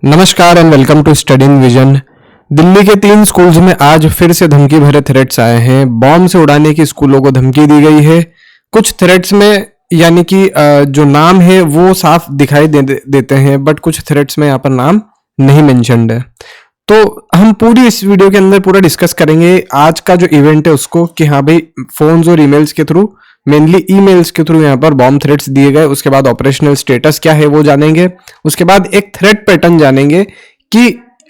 नमस्कार and welcome to study in vision. Delhi के 3 schools में आज फिर से धमकी भरे थ्रेट्स आए हैं। बॉम्ब से उड़ाने की स्कूलों को धमकी दी गई है। कुछ थ्रेट्स में यानी कि जो नाम है वो साफ दिखाई देते हैं, बट कुछ थ्रेट्स में यहाँ पर नाम नहीं मेंशन्ड है। तो हम पूरी इस वीडियो के अंदर पूरा डिस्कस करेंगे आज का जो इवेंट है उसको, कि हाँ भाई फोन्स और ईमेल्स के थ्रू, मेनली ईमेल्स के थ्रू यहाँ पर बॉम्ब थ्रेट्स दिए गए। उसके बाद ऑपरेशनल स्टेटस क्या है वो जानेंगे। उसके बाद एक थ्रेट पैटर्न जानेंगे कि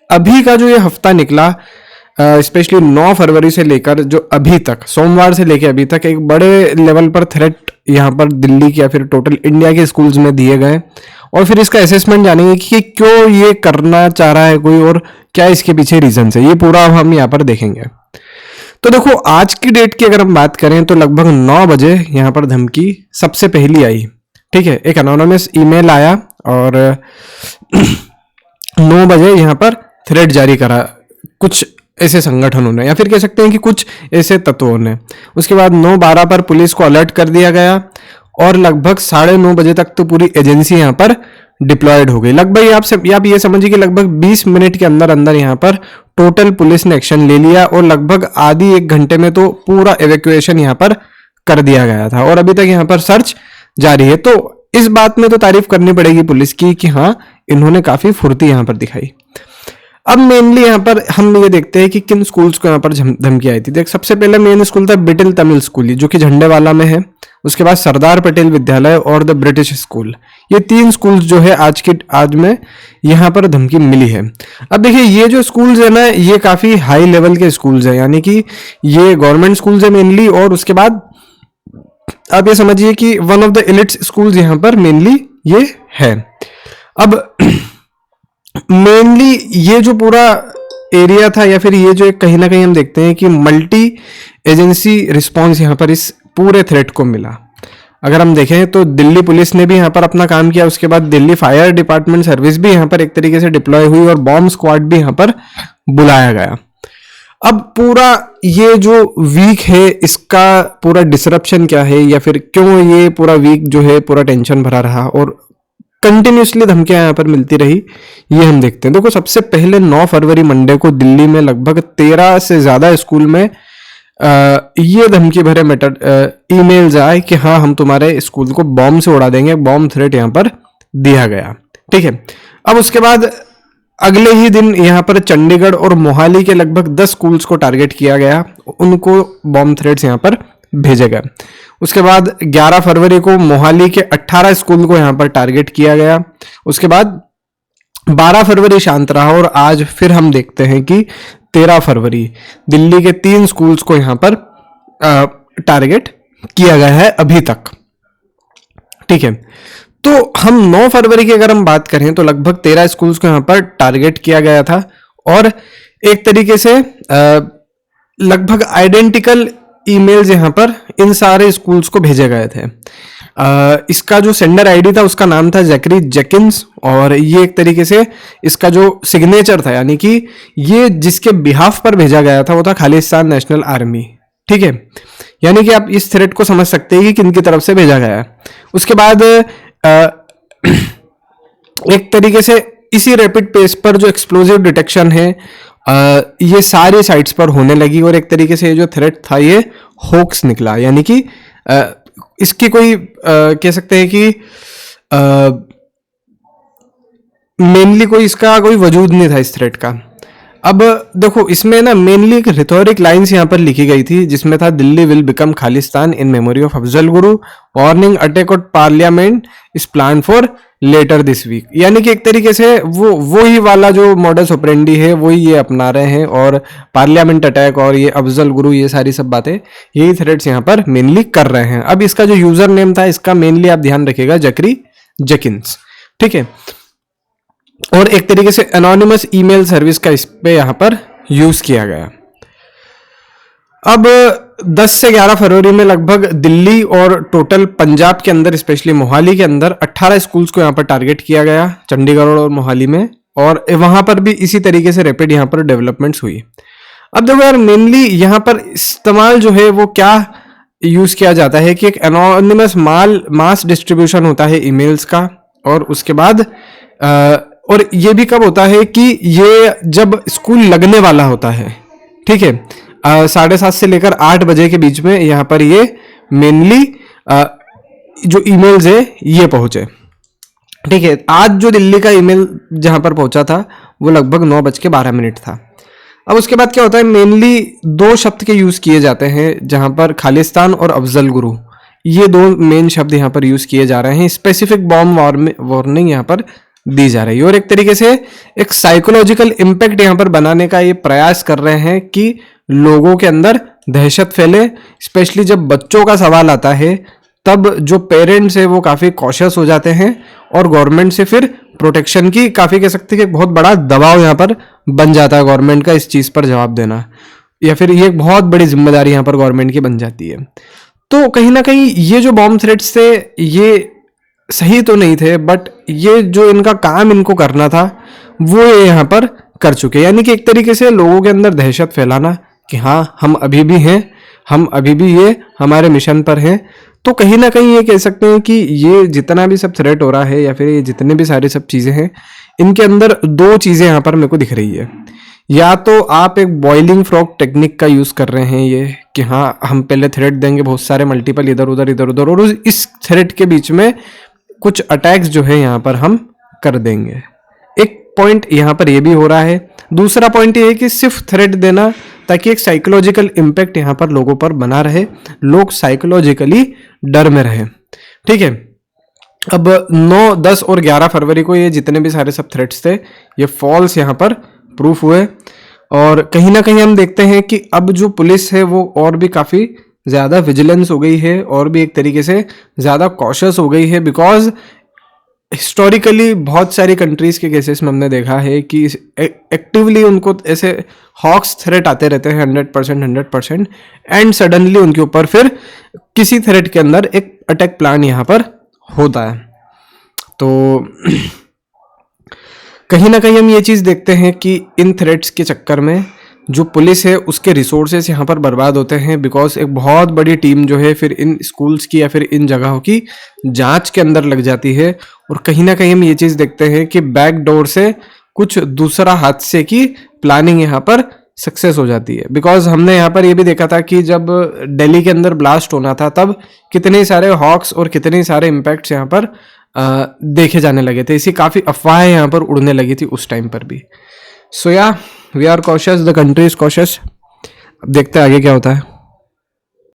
अभी का जो ये हफ्ता निकला, स्पेशली 9 फरवरी से लेकर जो अभी तक, सोमवार से लेकर अभी तक एक बड़े लेवल पर थ्रेट यहाँ पर दिल्ली के या फिर टोटल इंडिया के स्कूल्स में दिए गए। और फिर इसका असेसमेंट जानेंगे कि क्यों ये करना चाह रहा है कोई और क्या इसके पीछे रीजन है। ये पूरा हम यहाँ पर देखेंगे। तो देखो, आज की डेट की अगर हम बात करें तो लगभग 9 बजे यहाँ पर धमकी सबसे पहली आई। ठीक है, एक एनोनिमस ईमेल आया और 9 बजे यहाँ पर थ्रेड जारी करा कुछ ऐसे संगठनों ने, या फिर कह सकते हैं कि कुछ ऐसे तत्वों ने। उसके बाद 9:12 पर पुलिस को अलर्ट कर दिया गया और लगभग 9:30 बजे तक तो पूरी एजेंसी यहाँ पर डिप्लॉयड हो गई। लगभग आप ये समझिए कि लगभग 20 मिनट के अंदर अंदर यहाँ पर टोटल पुलिस ने एक्शन ले लिया और लगभग आधी 1 घंटे में तो पूरा एवैक्यूएशन यहाँ पर कर दिया गया था और अभी तक यहाँ पर सर्च जारी है। तो इस बात में तो तारीफ करनी पड़ेगी पुलिस की कि हाँ, इन्होंने काफी फुर्ती यहाँ पर दिखाई। अब मेनली यहाँ पर हम ये देखते हैं कि किन स्कूल्स को यहाँ पर धमकी आई थी। देख, सबसे पहले मेन स्कूल था बिटिल तमिल स्कूल, जो कि झंडेवाला में है। उसके बाद सरदार पटेल विद्यालय और द ब्रिटिश स्कूल। ये 3 स्कूल्स जो है आज में यहाँ पर धमकी मिली है। अब देखिए, ये जो स्कूल्स है ना, ये काफी हाई लेवल के स्कूल्स है, यानी कि ये गवर्नमेंट स्कूल्स है मेनली। और उसके बाद आप ये समझिए कि one of the elite schools यहाँ पर मेनली ये है। अब मेनली ये जो पूरा एरिया था, या फिर ये जो एक कहीं ना कहीं हम देखते हैं कि मल्टी एजेंसी रिस्पॉन्स यहाँ पर इस पूरे थ्रेट को मिला। अगर हम देखें तो दिल्ली पुलिस ने भी यहाँ पर अपना काम किया। उसके बाद दिल्ली फायर डिपार्टमेंट सर्विस भी यहाँ पर एक तरीके से डिप्लॉय हुई और बॉम्ब स्क्वाड भी यहाँ पर बुलाया गया। अब पूरा ये जो वीक है, इसका पूरा डिसरप्शन क्या है, या फिर क्यों ये पूरा वीक जो है पूरा टेंशन भरा रहा और कंटिन्यूसली धमकियां यहाँ पर मिलती रही, ये हम देखते हैं। देखो, सबसे पहले 9 फरवरी मंडे को दिल्ली में लगभग 13 से ज्यादा स्कूल में ये धमकी भरे ईमेल्स आए कि हाँ, हम तुम्हारे स्कूल को बॉम्ब से उड़ा देंगे। बॉम्ब थ्रेट यहाँ पर दिया गया। ठीक है। अब उसके बाद अगले ही दिन यहाँ पर चंडीगढ़ और मोहाली के लगभग 10 स्कूल्स को टारगेट किया गया, उनको बॉम्ब थ्रेट्स यहाँ पर भेजे गए। उसके बाद 11 फरवरी को मोहाली के 18 स्कूल को यहाँ पर टारगेट किया गया। उसके बाद 12 फरवरी शांत रहा और आज फिर हम देखते हैं कि 13 फरवरी दिल्ली के 3 स्कूल्स को यहाँ पर टारगेट किया गया है अभी तक। ठीक है। तो हम 9 फरवरी की अगर हम बात करें तो लगभग 13 स्कूल्स को यहाँ पर टारगेट किया गया था और एक तरीके से लगभग आइडेंटिकल ईमेल्स यहाँ पर इन सारे स्कूल्स को भेजे गए थे। इसका जो सेंडर आईडी था उसका नाम था जैकरी जेकिंस और ये एक तरीके से इसका जो सिग्नेचर था, यानी कि ये जिसके बिहाफ पर भेजा गया था वो था खालिस्तान नेशनल आर्मी। ठीक है, यानी कि आप इस थ्रेट को समझ सकते हैं कि किन की तरफ से भेजा गया है। उसके बाद एक तरीके से इसी रैपिड पेस पर जो एक्सप्लोजिव डिटेक्शन है ये सारे साइट्स पर होने लगी और एक तरीके से ये जो थ्रेट था ये होक्स निकला, यानी कि इसकी कोई कह सकते हैं कि मेनली कोई इसका कोई वजूद नहीं था इस थ्रेट का। अब देखो, इसमें ना मेनली एक रिथोरिक लाइंस यहाँ पर लिखी गई थी जिसमें था Delhi will become Khalistan in memory of Afzal Guru, warning attack on parliament is plan for later this week. यानी कि एक तरीके से वो ही वाला जो मॉडस ऑपरेंडी है वही ये अपना रहे हैं और पार्लियामेंट अटैक और ये अफजल गुरु, ये सारी सब बातें यही थ्रेड्स यहाँ पर मेनली कर रहे हैं। अब इसका जो यूजर नेम था इसका मेनली आप ध्यान रखिएगा, जैकरी जेकिंस। ठीक है। और एक तरीके से एनोनिमस ईमेल सर्विस का इस पे यहाँ पर यूज किया गया। अब 10 से 11 फरवरी में लगभग दिल्ली और टोटल पंजाब के अंदर, स्पेशली मोहाली के अंदर 18 स्कूल्स को यहाँ पर टारगेट किया गया, चंडीगढ़ और मोहाली में, और वहां पर भी इसी तरीके से रैपिड यहाँ पर डेवलपमेंट्स हुई। अब देखो यार, मेनली यहाँ पर इस्तेमाल जो है वो क्या यूज किया जाता है कि एक एनोनिमस मास डिस्ट्रीब्यूशन होता है ईमेल्स का, और उसके बाद और ये भी कब होता है कि ये जब स्कूल लगने वाला होता है, ठीक है, 7:30 से लेकर 8 बजे के बीच में यहाँ पर ये मेनली जो ईमेल्स है ये पहुंचे, ठीक है। आज जो दिल्ली का ईमेल जहां पर पहुंचा था वो लगभग 9:12 था। अब उसके बाद क्या होता है, मेनली 2 शब्द के यूज किए जाते हैं जहां पर खालिस्तान और अफजल गुरु, ये 2 मेन शब्द यहाँ पर यूज किए जा रहे हैं। स्पेसिफिक बॉम्ब वार्निंग यहाँ पर दी जा रही है और एक तरीके से एक साइकोलॉजिकल इम्पैक्ट यहाँ पर बनाने का ये प्रयास कर रहे हैं कि लोगों के अंदर दहशत फैले। स्पेशली जब बच्चों का सवाल आता है तब जो पेरेंट्स है वो काफ़ी कॉशियस हो जाते हैं और गवर्नमेंट से फिर प्रोटेक्शन की काफ़ी कह सकते हैं कि बहुत बड़ा दबाव यहाँ पर बन जाता है गवर्नमेंट का इस चीज़ पर जवाब देना, या फिर ये एक बहुत बड़ी जिम्मेदारी यहाँ पर गवर्नमेंट की बन जाती है। तो कहीं ना कहीं ये जो बॉम्ब थ्रेट्स थे ये सही तो नहीं थे, बट ये जो इनका काम इनको करना था वो ये यहाँ पर कर चुके, यानी कि एक तरीके से लोगों के अंदर दहशत फैलाना कि हाँ हम अभी भी हैं, हम अभी भी ये हमारे मिशन पर हैं। तो कहीं ना कहीं ये कह सकते हैं कि ये जितना भी सब थ्रेट हो रहा है या फिर ये जितने भी सारी सब चीज़ें हैं, इनके अंदर 2 चीज़ें यहाँ पर मेरे को दिख रही है। या तो आप एक बॉइलिंग फ्रॉग टेक्निक का यूज़ कर रहे हैं ये कि हाँ हम पहले थ्रेट देंगे बहुत सारे मल्टीपल इधर उधर और इस थ्रेट के बीच में कुछ अटैक्स जो है यहाँ पर हम कर देंगे। एक पॉइंट यहाँ पर ये भी हो रहा है। दूसरा पॉइंट ये है कि सिर्फ थ्रेट देना ताकि एक साइकोलॉजिकल इम्पैक्ट यहाँ पर लोगों पर बना रहे, लोग साइकोलॉजिकली डर में रहे, ठीक है। अब 9, 10 और 11 फरवरी को ये जितने भी सारे सब थ्रेट्स थे ये फॉल्स यहाँ पर प्रूफ हुए और कहीं ना कहीं हम देखते हैं कि अब जो पुलिस है वो और भी काफ़ी ज़्यादा विजिलेंस हो गई है और भी एक तरीके से ज़्यादा कॉशियस हो गई है, बिकॉज हिस्टोरिकली बहुत सारी कंट्रीज़ के केसेस में हमने देखा है कि एक्टिवली उनको ऐसे हॉक्स थ्रेट आते रहते हैं 100% एंड सडनली उनके ऊपर फिर किसी थ्रेट के अंदर एक अटैक प्लान यहाँ पर होता है। तो कहीं ना कहीं हम ये चीज़ देखते हैं कि इन थ्रेट्स के चक्कर में जो पुलिस है उसके रिसोर्सेस यहाँ पर बर्बाद होते हैं, बिकॉज एक बहुत बड़ी टीम जो है फिर इन स्कूल्स की या फिर इन जगहों की जांच के अंदर लग जाती है और कहीं ना कहीं हम ये चीज़ देखते हैं कि बैक डोर से कुछ दूसरा हादसे की प्लानिंग यहाँ पर सक्सेस हो जाती है। बिकॉज हमने यहाँ पर ये भी देखा था कि जब दिल्ली के अंदर ब्लास्ट होना था तब कितने सारे हॉक्स और कितने सारे इम्पैक्ट्स यहाँ पर देखे जाने लगे थे, इसी काफ़ी अफवाहें यहाँ पर उड़ने लगी थी उस टाइम पर भी। सो या we are cautious, the country is cautious. अब देखते हैं आगे क्या होता है।